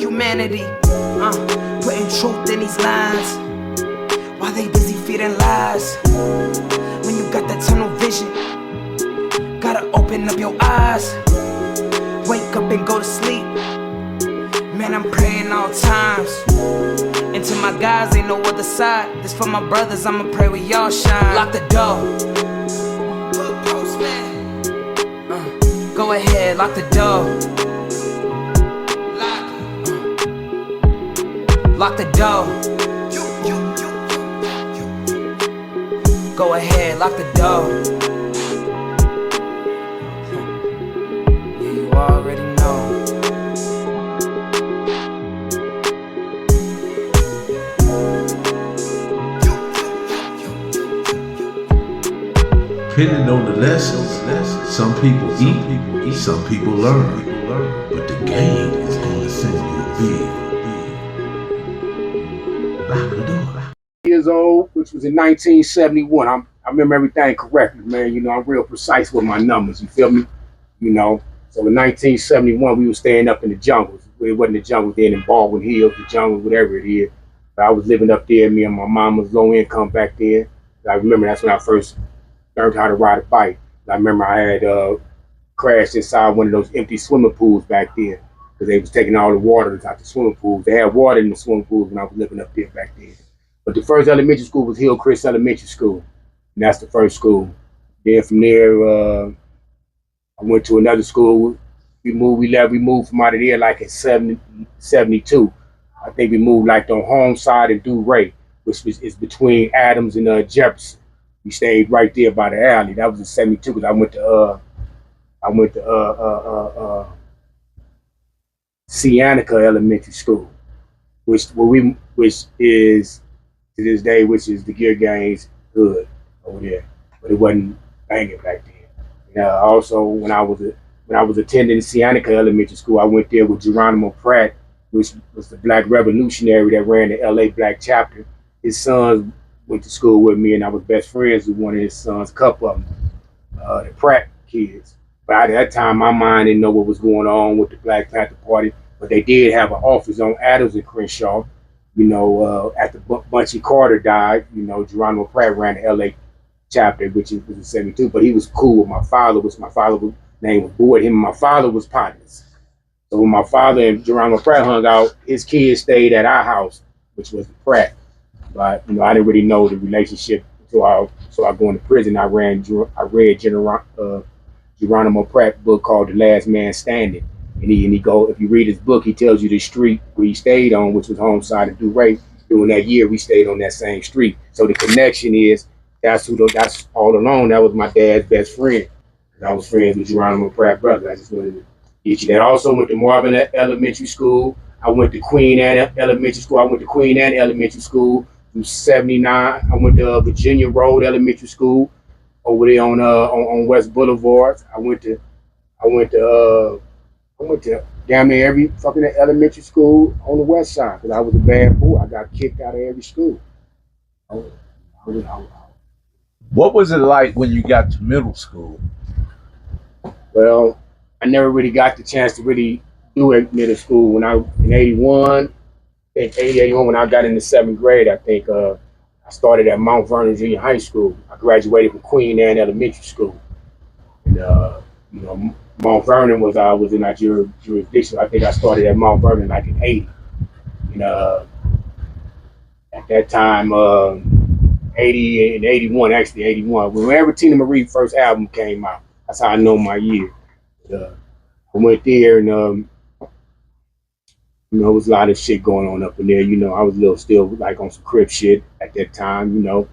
humanity. Putting truth in these lines while they busy feeding lies. When you got that tunnel vision, gotta open up your eyes. Wake up and go to sleep. Man, I'm praying all times. And to my guys, ain't no other side. This for my brothers, I'ma pray we all shine. Lock the door. Go ahead, lock the door. Lock the door. Go ahead, lock the door. Yeah, you already know. Depending on the lessons, some people eat, some people learn. But the game is gonna send you a big. Lock the door. Years old, which was in 1971. I remember everything correctly, man. You know, I'm real precise with my numbers. You feel me? You know. So in 1971, we were staying up in the jungles. It wasn't the jungle then in Baldwin Hills, the jungle, whatever it is. But I was living up there. Me and my mom was low income back then. I remember that's when I first learned how to ride a bike. I remember I had crashed inside one of those empty swimming pools back then because they was taking all the water out the swimming pools. They had water in the swimming pools when I was living up there back then. But the first elementary school was Hillcrest Elementary School, and that's the first school. Then from there, I went to another school. We moved from out of there like in 72. I think we moved like on home side in Drac, which is between Adams and Jefferson. We stayed right there by the alley. That was in 72 because I went to Sianica Elementary School, which is to this day, which is the Gear Games hood over there, but it wasn't banging back then. And also, when I was attending Sianica Elementary School, I went there with Geronimo Pratt, which was the Black revolutionary that ran the LA Black chapter. His sons went to school with me, and I was best friends with one of his sons, a couple of them, the Pratt kids. But at that time, my mind didn't know what was going on with the Black Panther Party, but they did have an office on Adams and Crenshaw. You know, after Bunchy Carter died, you know, Geronimo Pratt ran the LA chapter, which was in 72, but he was cool with my father, name was Boyd. Him and my father was partners. So when my father and Geronimo Pratt hung out, his kids stayed at our house, which was the Pratt. But, you know, I didn't really know the relationship until I go into prison. I read Geronimo Pratt's book called The Last Man Standing. And he go, if you read his book, he tells you the street where he stayed on, which was homicide in Drac. During that year, we stayed on that same street. So the connection is, that's all along, that was my dad's best friend. I was friends with Geronimo Pratt brother. I just wanted to get you that. I also went to Marvin Elementary School. I went to Queen Anne Elementary School. I went to Queen Anne Elementary School through 79. I went to Virginia Road Elementary School over there on West Boulevard. I went to damn near every fucking elementary school on the west side because I was a bad boy. I got kicked out of every school. What was it like when you got to middle school? Well, I never really got the chance to really do it middle school. When in 81, when I got into 7th grade, I think I started at Mount Vernon Junior High School. I graduated from Queen Anne Elementary School. And, you know, Mount Vernon was in our jurisdiction. I think I started at Mount Vernon like in 80. And at that time, 80 and 81, actually 81, whenever Tina Marie's first album came out, that's how I know my year. I went there and, you know, there was a lot of shit going on up in there. You know, I was still like on some Crips shit at that time, you know.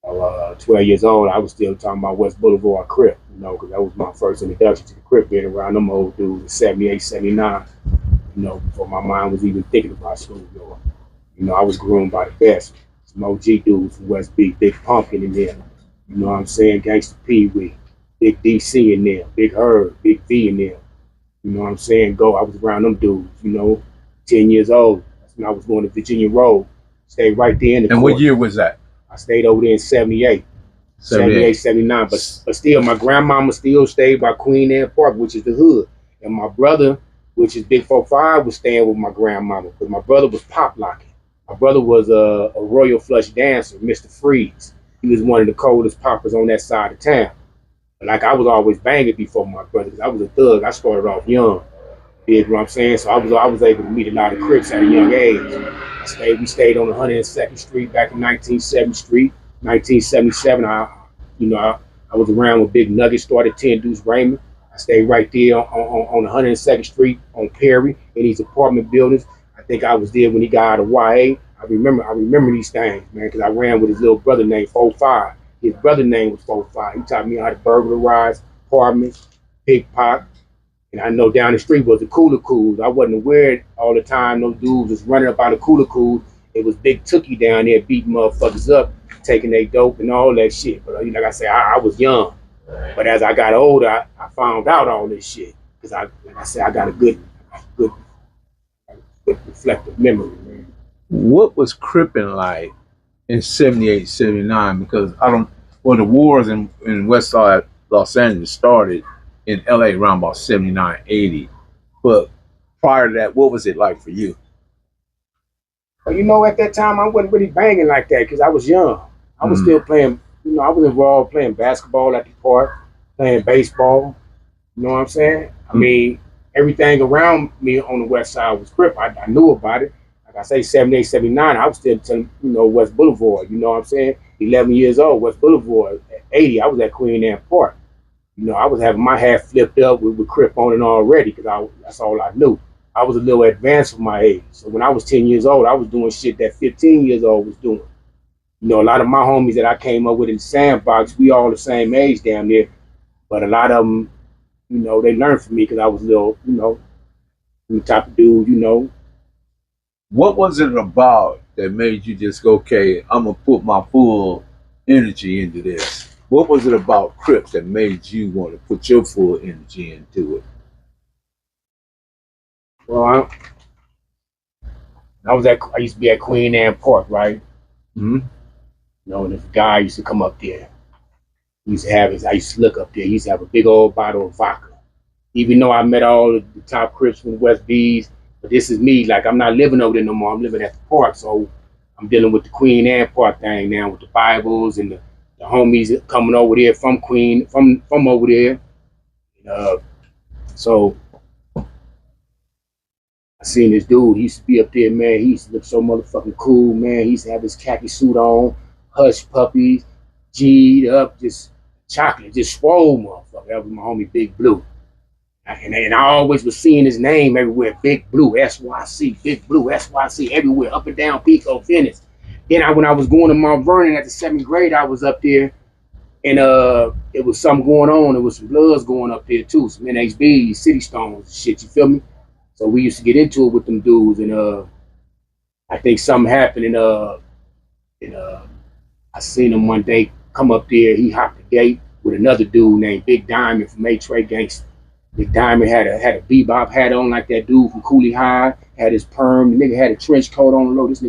12 years old, I was still talking about West Boulevard Crip, you know, because that was my first introduction to the Crip, being around them old dudes in 78, 79, you know, before my mind was even thinking about school. You know, I was groomed by the best. Some OG dudes from West Beach, Big Pumpkin in there, you know what I'm saying, Gangsta Pee Wee, Big DC in there, Big Herb, Big V in there, you know what I'm saying, I was around them dudes, you know, 10 years old. That's when I was going to Virginia Road, stayed right there in the And court. what year was that? I stayed over there in 78. 79, but still, my grandmama still stayed by Queen Anne Park, which is the hood. And my brother which is Big 4-5, was staying with my grandmama because my brother was pop locking. My brother was a Royal Flush dancer, Mr. Freeze. He was one of the coldest poppers on that side of town. Like I was always banging before my brother because I was a thug. I started off young. You know what I'm saying? So I was able to meet a lot of Crips at a young age. We stayed on 102nd Street back in 1970 Street. 1977, I was around when Big Nugget started 10 Deuce Raymond. I stayed right there on 102nd Street on Perry in these apartment buildings. I think I was there when he got out of YA. I remember these things, man, because I ran with his little brother named 4-5. His brother name was 4-5. He taught me how to burglarize apartments, pickpocket. And I know down the street was the Cooler Cools. I wasn't aware all the time those dudes was running up out of Cooler Cools. It was Big Tookie down there beating motherfuckers up, taking their dope and all that shit. But like I said, I was young. But as I got older, I found out all this shit. Because I got a good reflective memory, man. What was Crippin' like in 78, 79? Because the wars in West Side Los Angeles started in LA around about 79, 80. But prior to that, what was it like for you? Well, at that time, I wasn't really banging like that because I was young. I was still playing, I was involved playing basketball at the park, playing baseball. You know what I'm saying? I mean, everything around me on the West Side was Crip. I knew about it. Like I say, 78, 79, I was still telling, West Boulevard. You know what I'm saying? 11 years old, West Boulevard. At 80, I was at Queen Anne Park. I was having my hat flipped up with Crip on it already because that's all I knew. I was a little advanced for my age. So when I was 10 years old, I was doing shit that 15 years old was doing. A lot of my homies that I came up with in the sandbox, we all the same age down there. But a lot of them, they learned from me because I was a little, the type of dude, What was it about that made you just go, okay, I'm going to put my full energy into this? What was it about Crips that made you want to put your full energy into it? Well, I used to be at Queen Anne Park, right? Mm-hmm. And this guy used to come up there. I used to look up there. He used to have a big old bottle of vodka. Even though I met all the top Crips from the West B's, but this is me. Like, I'm not living over there no more. I'm living at the park. So I'm dealing with the Queen Anne Park thing now with the Bibles and the homies coming over there from over there. So I seen this dude. He used to be up there, man. He used to look so motherfucking cool, man. He used to have his khaki suit on, hush puppies, G'd up, just chocolate, just swole motherfucker. That was my homie Big Blue. And I always was seeing his name everywhere, Big Blue, SYC, Big Blue, SYC, everywhere, up and down Pico, Venice. Then when I was going to Mount Vernon at the 7th grade, I was up there, and it was something going on. There was some Bloods going up there too, some NHBs, City Stones, shit. You feel me? So we used to get into it with them dudes, and I think something happened, and I seen him one day come up there. He hopped the gate with another dude named Big Diamond from A-Trey Gangsta. Big Diamond had a bebop hat on like that dude from Cooley High, had his perm. The nigga had a trench coat on the low. This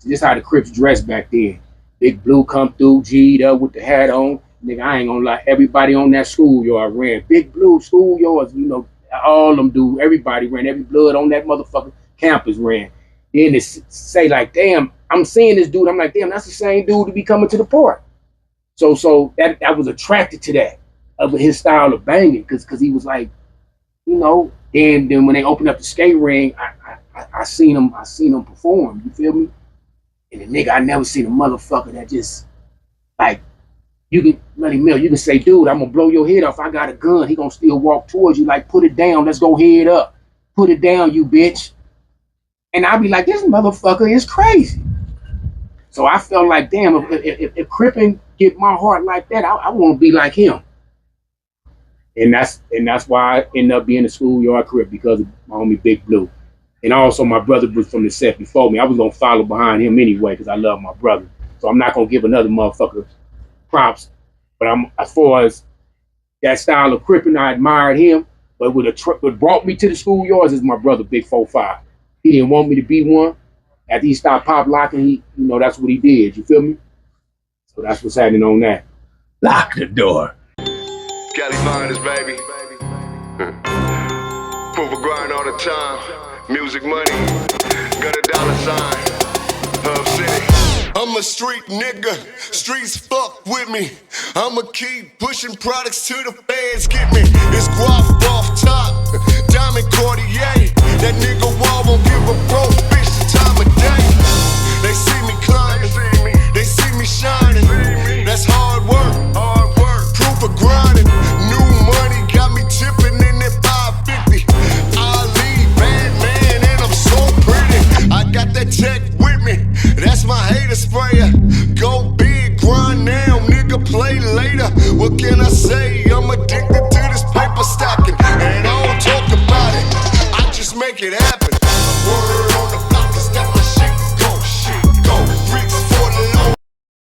is how the Crips dressed back then. Big Blue come through, G'd up with the hat on. Nigga, I ain't gonna lie, everybody on that schoolyard ran. Big Blue schoolyards, all them dudes, everybody ran. Every blood on that motherfucking campus ran. Then they say like, damn, I'm seeing this dude. I'm like, damn, that's the same dude to be coming to the park. So that I was attracted to that, of his style of banging, because he was like, then when they opened up the skate ring, I seen him perform. You feel me? And the nigga, I never seen a motherfucker that just like, you can say, dude, I'm gonna blow your head off. I got a gun. He gonna still walk towards you like, put it down. Let's go head up. Put it down, you bitch. And I'd be like, this motherfucker is crazy. So I felt like, damn, if Crippin get my heart like that, I want to be like him. And that's why I ended up being a schoolyard Crip, because of my homie Big Blue. And also my brother was from the set before me. I was gonna follow behind him anyway because I love my brother. So I'm not gonna give another motherfucker props. But as far as that style of Crippin, I admired him. But what brought me to the schoolyards is my brother Big 4-5. He didn't want me to be one. After he stopped pop locking, that's what he did. You feel me? So that's what's happening on that. Lock the door. Kelly Finders, baby. Proof of grind all the time. Music money. Got a dollar sign. Hub City. I'm a street nigga, streets fuck with me. I'ma keep pushing products till the feds get me. It's guap off top, diamond Cartier. That nigga wall won't give a broke bitch the time of day. They see me climbing, they see me shining. That's hard work, proof of grinding. New money got me tipping in that 550. Ali, bad man, and I'm so pretty. I got that tech with me, that's my hater sprayer. Go big, grind now, nigga, play later. What can I say?